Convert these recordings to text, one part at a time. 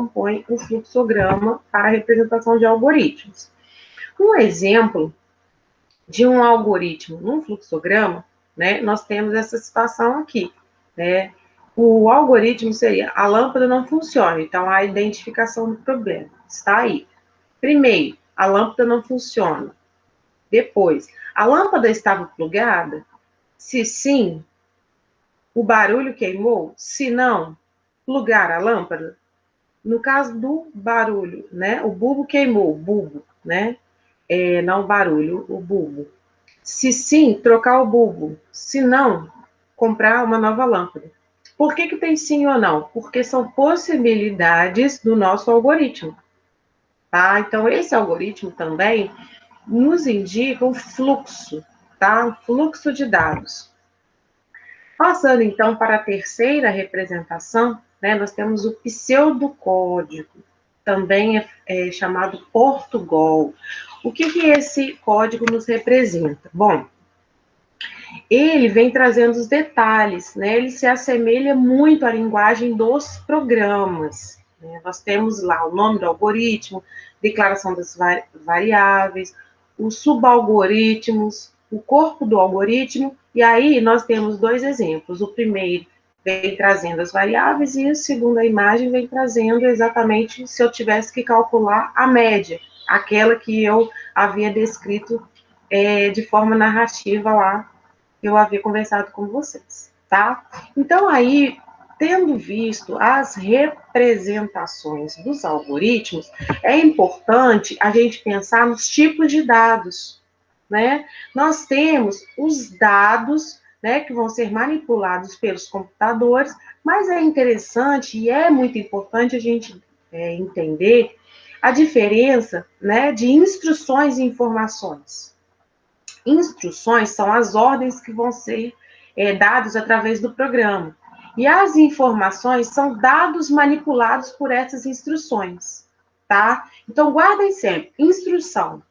compõem o fluxograma para a representação de algoritmos. Um exemplo de um algoritmo num fluxograma, né, nós temos essa situação aqui, né? O algoritmo seria: a lâmpada não funciona, então a identificação do problema está aí. Primeiro, a lâmpada não funciona. Depois, a lâmpada estava plugada? Se sim, o barulho queimou? Se não, plugar a lâmpada? No caso do barulho, né, o bulbo queimou, o bulbo, né? Não o barulho, o bulbo. Se sim, trocar o bulbo. Se não, comprar uma nova lâmpada. Por que tem sim ou não? Porque são possibilidades do nosso algoritmo, tá? Então, esse algoritmo também nos indica um fluxo, tá? Um fluxo de dados. Passando, então, para a terceira representação, né, nós temos o pseudocódigo, também é chamado Portugal. O que esse código nos representa? Bom, ele vem trazendo os detalhes, né? Ele se assemelha muito à linguagem dos programas, né? Nós temos lá o nome do algoritmo, declaração das variáveis, os subalgoritmos, o corpo do algoritmo, e aí nós temos dois exemplos. O primeiro vem trazendo as variáveis e a segunda imagem vem trazendo exatamente se eu tivesse que calcular a média, aquela que eu havia descrito de forma narrativa lá, eu havia conversado com vocês, tá? Então, aí, tendo visto as representações dos algoritmos, é importante a gente pensar nos tipos de dados, né? Nós temos os dados, né, que vão ser manipulados pelos computadores, mas é interessante e é muito importante a gente entender a diferença, né, de instruções e informações. Instruções são as ordens que vão ser dadas através do programa. E as informações são dados manipulados por essas instruções, tá? Então, guardem sempre, instrução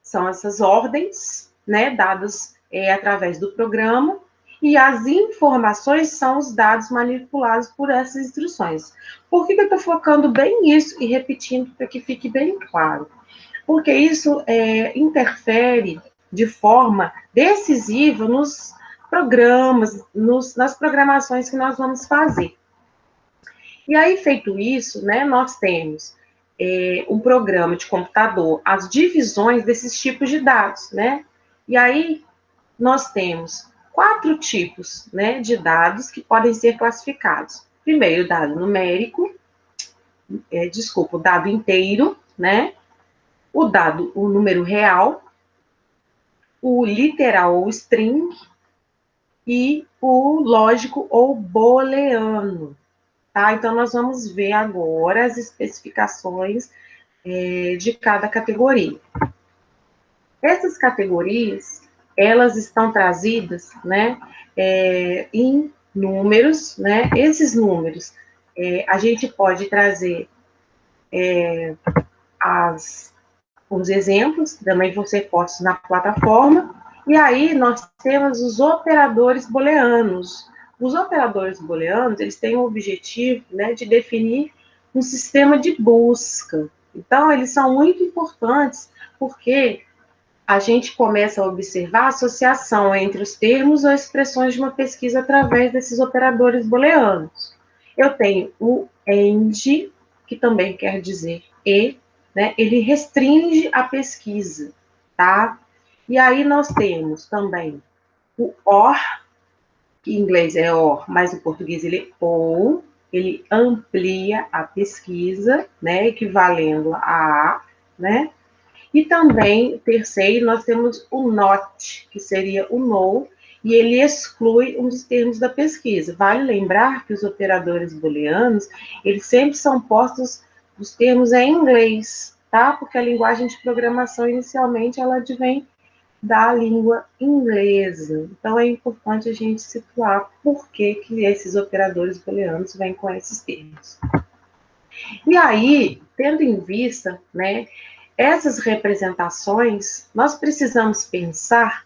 são essas ordens, né, dadas através do programa, e as informações são os dados manipulados por essas instruções. Por que eu estou focando bem nisso e repetindo para que fique bem claro? Porque isso interfere de forma decisiva nos programas, nas programações que nós vamos fazer. E aí, feito isso, né, nós temos um programa de computador, as divisões desses tipos de dados, né? E aí, nós temos 4 tipos, né, de dados que podem ser classificados. Primeiro, o dado numérico, o dado inteiro, né? O número real, o literal ou string e o lógico ou booleano, tá? Então, nós vamos ver agora as especificações de cada categoria. Essas categorias, elas estão trazidas, né, em números, né? Esses números, a gente pode trazer os exemplos, também vão ser postos na plataforma, e aí nós temos os operadores booleanos. Os operadores booleanos, eles têm o objetivo, né, de definir um sistema de busca. Então, eles são muito importantes, porque a gente começa a observar a associação entre os termos ou expressões de uma pesquisa através desses operadores booleanos. Eu tenho o AND, que também quer dizer e, né? Ele restringe a pesquisa, tá? E aí nós temos também o OR, que em inglês é OR, mas em português ele é OU, ele amplia a pesquisa, né? Equivalendo a, né? E também, terceiro, nós temos o NOT, que seria o NO, e ele exclui um dos termos da pesquisa. Vale lembrar que os operadores booleanos, eles sempre são postos os termos em inglês, tá? Porque a linguagem de programação, inicialmente, ela advém da língua inglesa. Então, é importante a gente situar por que esses operadores booleanos vêm com esses termos. E aí, tendo em vista, né, essas representações, nós precisamos pensar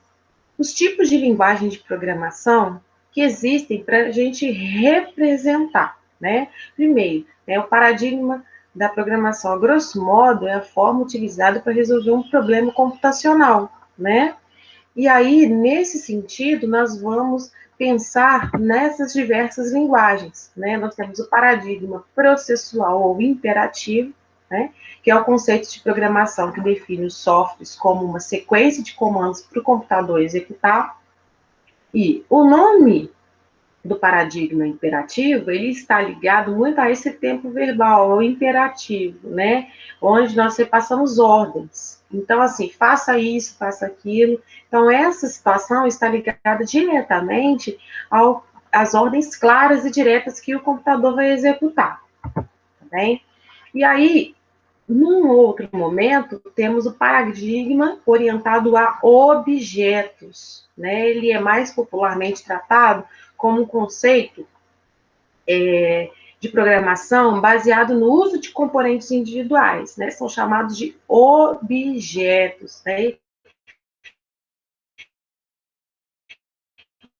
os tipos de linguagem de programação que existem para a gente representar, né? Primeiro, o paradigma da programação, a grosso modo, é a forma utilizada para resolver um problema computacional, né? E aí, nesse sentido, nós vamos pensar nessas diversas linguagens, né? Nós temos o paradigma processual ou imperativo, né? Que é o conceito de programação que define os softwares como uma sequência de comandos para o computador executar. E o nome do paradigma imperativo, ele está ligado muito a esse tempo verbal, ao imperativo, né? Onde nós repassamos ordens. Então, assim, faça isso, faça aquilo. Então, essa situação está ligada diretamente às ordens claras e diretas que o computador vai executar, tá bem? E aí, num outro momento, temos o paradigma orientado a objetos, né? Ele é mais popularmente tratado como um conceito de programação baseado no uso de componentes individuais, né? São chamados de objetos, né?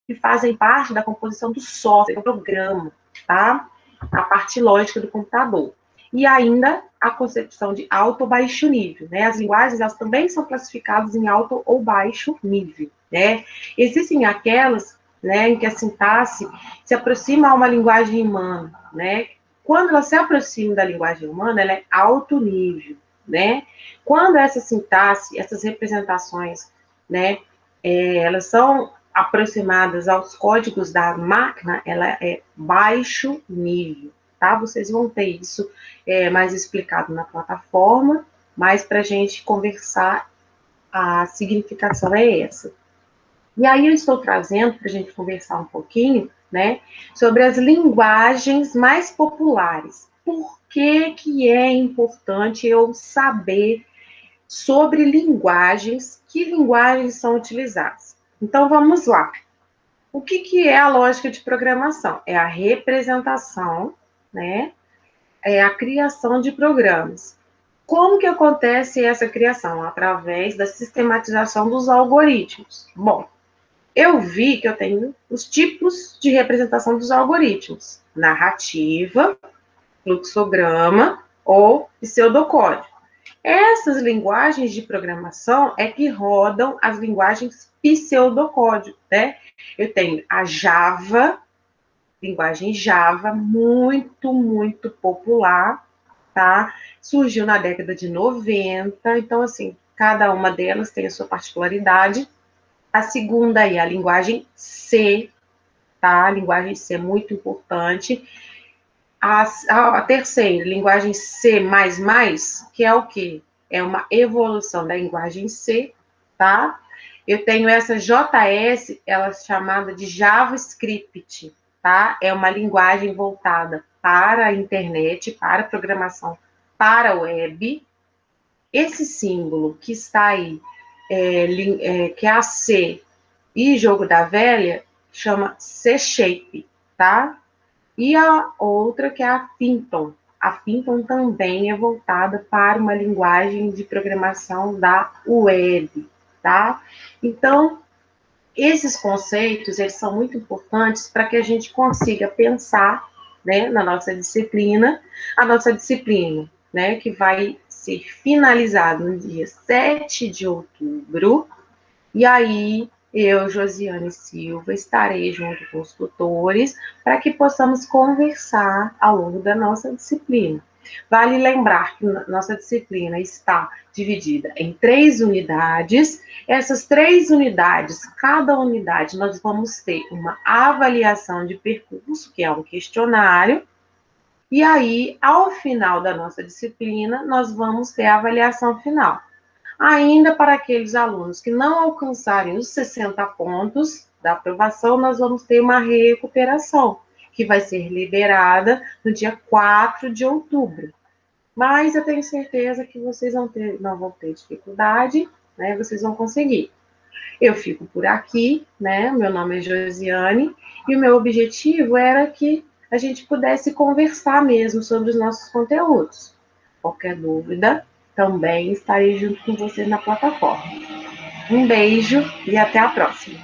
Que fazem parte da composição do software, do programa, tá? A parte lógica do computador. E ainda a concepção de alto ou baixo nível, né? As linguagens, elas também são classificadas em alto ou baixo nível, né? Existem aquelas, né, em que a sintaxe se aproxima a uma linguagem humana, né? Quando ela se aproxima da linguagem humana, ela é alto nível, né? Quando essa sintaxe, essas representações, né, elas são aproximadas aos códigos da máquina, ela é baixo nível, tá? Vocês vão ter isso mais explicado na plataforma, mas para a gente conversar, a significação é essa. E aí eu estou trazendo para a gente conversar um pouquinho, né, sobre as linguagens mais populares. Por que é importante eu saber sobre linguagens, que linguagens são utilizadas? Então, vamos lá. O que é a lógica de programação? É a representação, né? É a criação de programas. Como que acontece essa criação? Através da sistematização dos algoritmos. Bom, eu vi que eu tenho os tipos de representação dos algoritmos: narrativa, fluxograma ou pseudocódigo. Essas linguagens de programação é que rodam as linguagens pseudocódigo, né? Eu tenho a Java, linguagem Java, muito popular, tá? Surgiu na década de 90, então, assim, cada uma delas tem a sua particularidade. A segunda é a linguagem C, tá? A linguagem C é muito importante. A terceira, linguagem C++, que é o quê? É uma evolução da linguagem C, tá? Eu tenho essa JS, ela é chamada de JavaScript, tá? É uma linguagem voltada para a internet, para a programação, para a web. Esse símbolo que está aí, que é a C e jogo da velha, chama C-Shape, tá? E a outra que é a Python. A Python também é voltada para uma linguagem de programação da web, tá? Então, esses conceitos, eles são muito importantes para que a gente consiga pensar, né, na nossa disciplina, a nossa disciplina, né, que vai ser finalizada no dia 7 de outubro, e aí eu, Josiane Silva, estarei junto com os tutores para que possamos conversar ao longo da nossa disciplina. Vale lembrar que nossa disciplina está dividida em 3 unidades. Essas 3 unidades, cada unidade, nós vamos ter uma avaliação de percurso, que é um questionário, e aí, ao final da nossa disciplina, nós vamos ter a avaliação final. Ainda para aqueles alunos que não alcançarem os 60 pontos da aprovação, nós vamos ter uma recuperação, que vai ser liberada no dia 4 de outubro. Mas eu tenho certeza que vocês não vão ter dificuldade, né? Vocês vão conseguir. Eu fico por aqui, né? Meu nome é Josiane, e o meu objetivo era que a gente pudesse conversar mesmo sobre os nossos conteúdos. Qualquer dúvida, também estarei junto com vocês na plataforma. Um beijo e até a próxima.